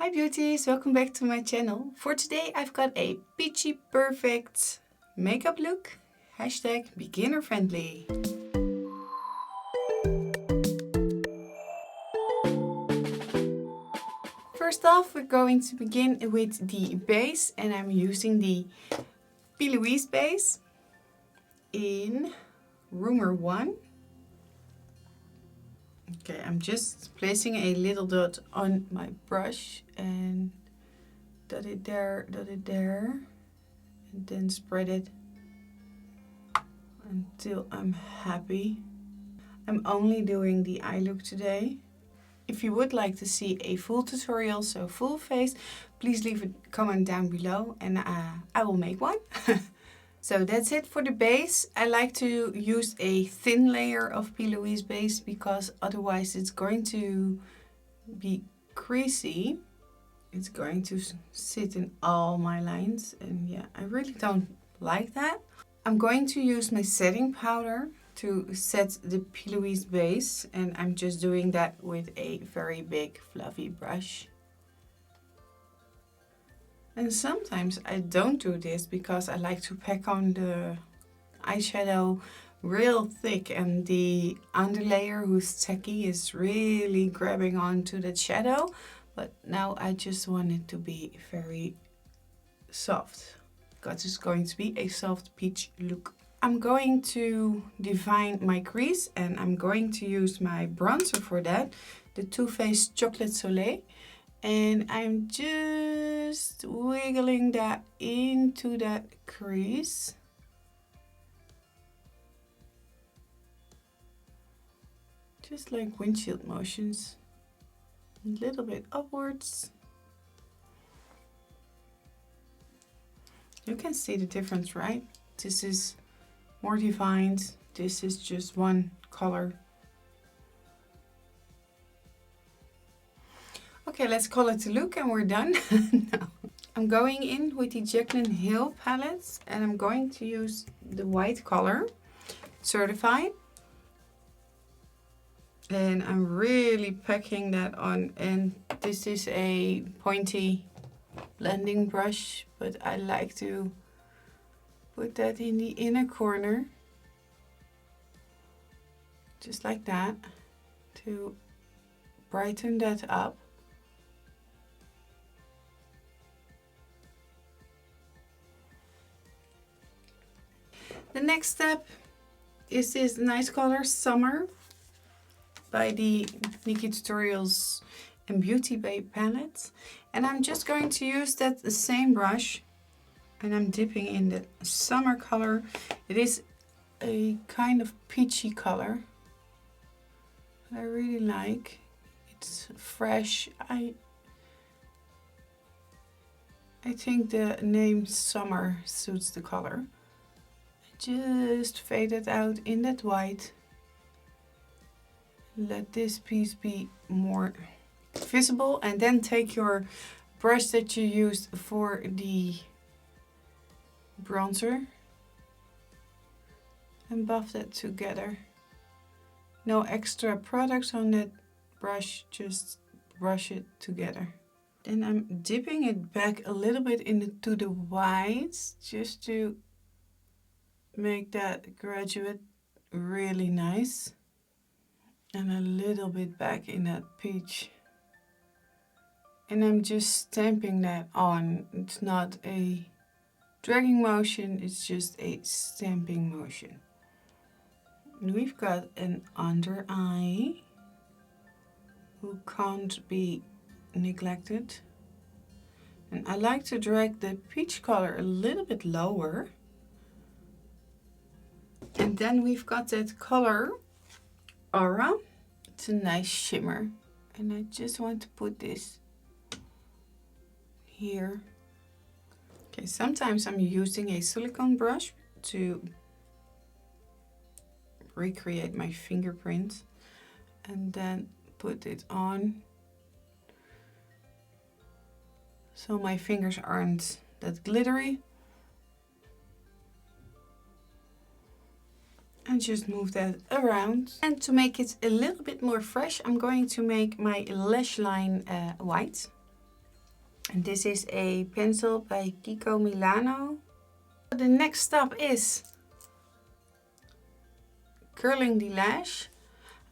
Hi beauties, welcome back to my channel. For today I've got a peachy perfect makeup look. Hashtag beginner friendly. First off, we're going to begin with the base, and I'm using the P.louise base in Rumor 1. Okay, I'm just placing a little dot on my brush and dot it there, and then spread it until I'm happy. I'm only doing the eye look today. If you would like to see a full tutorial, so full face, please leave a comment down below and I will make one. So that's it for the base. I like to use a thin layer of P.louise base because otherwise it's going to be creasy. It's going to sit in all my lines, and yeah, I really don't like that. I'm going to use my setting powder to set the P.louise base, and I'm just doing that with a very big fluffy brush. And sometimes I don't do this because I like to pack on the eyeshadow real thick, and the underlayer, who's tacky, is really grabbing onto that shadow. But now I just want it to be very soft because it's going to be a soft peach look. I'm going to define my crease, and I'm going to use my bronzer for that, the Too Faced Chocolate Soleil. And I'm just wiggling that into that crease. Just like windshield motions. A little bit upwards. You can see the difference, right? This is more defined. This is just one color. Okay, let's call it a look and we're done. No. I'm going in with the Jaclinn Hill palettes, and I'm going to use the white color, Certified. And I'm really packing that on, and this is a pointy blending brush, but I like to put that in the inner corner, just like that, to brighten that up. The next step is this nice color Summer by the Nikkie Tutorials and Beauty Babe palettes, and I'm just going to use that the same brush, and I'm dipping in the summer color. It is a kind of peachy color that I really like. It's fresh. I think the name Summer suits the color. Just fade it out in that white. Let this piece be more visible, and then take your brush that you used for the bronzer and buff that together. No extra products on that brush, just brush it together. Then I'm dipping it back a little bit into the whites just to make that graduate really nice, and a little bit back in that peach, and I'm just stamping that on. It's not a dragging motion, it's just a stamping motion. And we've got an under eye who can't be neglected, and I like to drag the peach color a little bit lower. And then we've got that color Aura. It's a nice shimmer, and I just want to put this here. Okay, sometimes I'm using a silicone brush to recreate my fingerprint and then put it on so my fingers aren't that glittery. And just move that around. And to make it a little bit more fresh, I'm going to make my lash line white. And this is a pencil by Kiko Milano. The next step is curling the lash.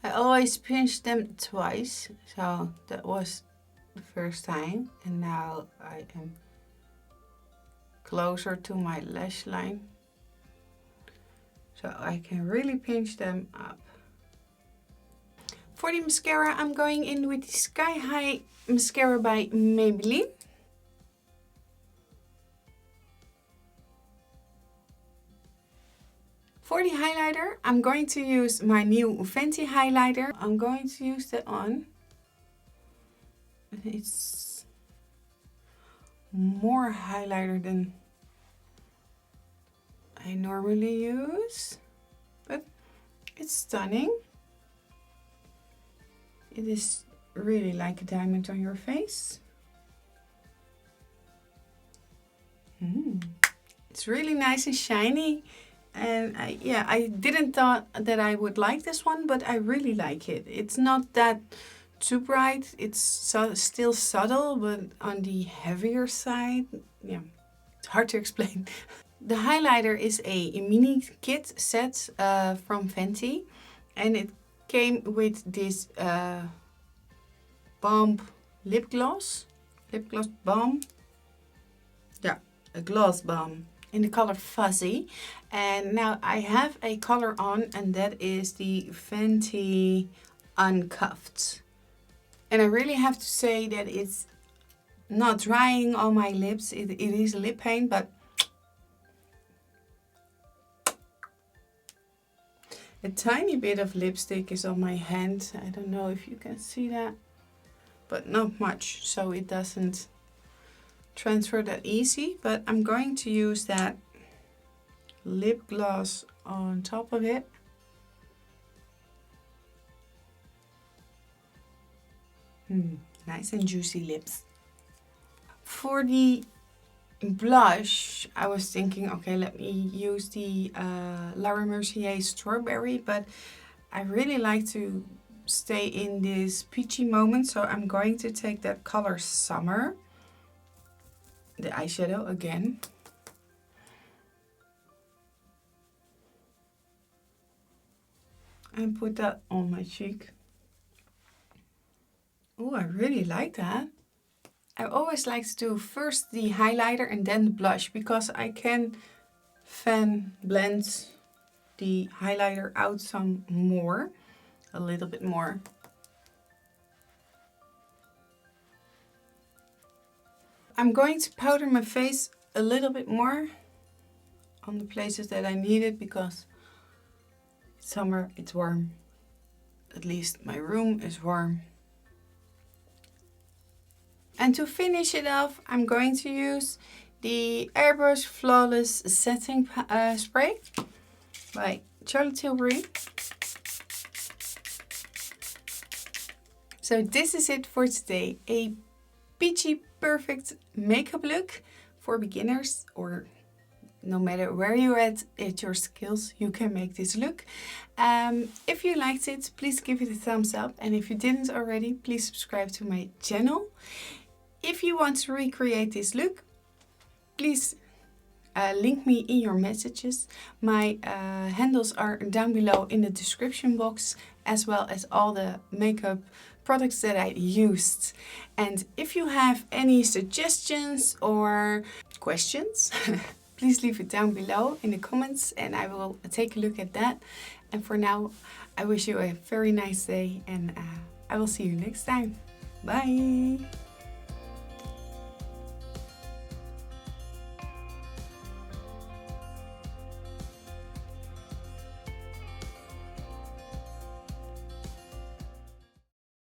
I always pinch them twice, so that was the first time. And now I am closer to my lash line, so I can really pinch them up. For the mascara, I'm going in with the Sky High Mascara by Maybelline. For the highlighter, I'm going to use my new Fenty highlighter. I'm going to use that on. It's more highlighter than I normally use, but it's stunning. It is really like a diamond on your face. It's really nice and shiny. And I didn't thought that I would like this one, but I really like it. It's not that too bright. It's still subtle, but on the heavier side. Yeah, it's hard to explain. The highlighter is a mini kit set from Fenty, and it came with this balm lip gloss balm. Yeah, a gloss balm in the color Fuzzy. And now I have a color on, and that is the Fenty Uncuffed. And I really have to say that it's not drying on my lips. It is lip paint, but a tiny bit of lipstick is on my hand. I don't know if you can see that, but not much, so it doesn't transfer that easy. But I'm going to use that lip gloss on top of it. Nice and juicy lips. For the blush, I was thinking, okay, let me use the Laura Mercier Strawberry, but I really like to stay in this peachy moment, so I'm going to take that color Summer, the eyeshadow again. And put that on my cheek. Oh, I really like that. I always like to do first the highlighter and then the blush, because I can fan blend the highlighter out some more, a little bit more. I'm going to powder my face a little bit more on the places that I need it, because it's summer, it's warm. At least my room is warm. And to finish it off, I'm going to use the Airbrush Flawless Setting Spray by Tilbury. So this is it for today. A peachy perfect makeup look for beginners, or no matter where you're at your skills, you can make this look. If you liked it, please give it a thumbs up. And if you didn't already, please subscribe to my channel. If you want to recreate this look, please link me in your messages. My handles are down below in the description box, as well as all the makeup products that I used. And if you have any suggestions or questions, please leave it down below in the comments and I will take a look at that. And for now, I wish you a very nice day, and I will see you next time. Bye!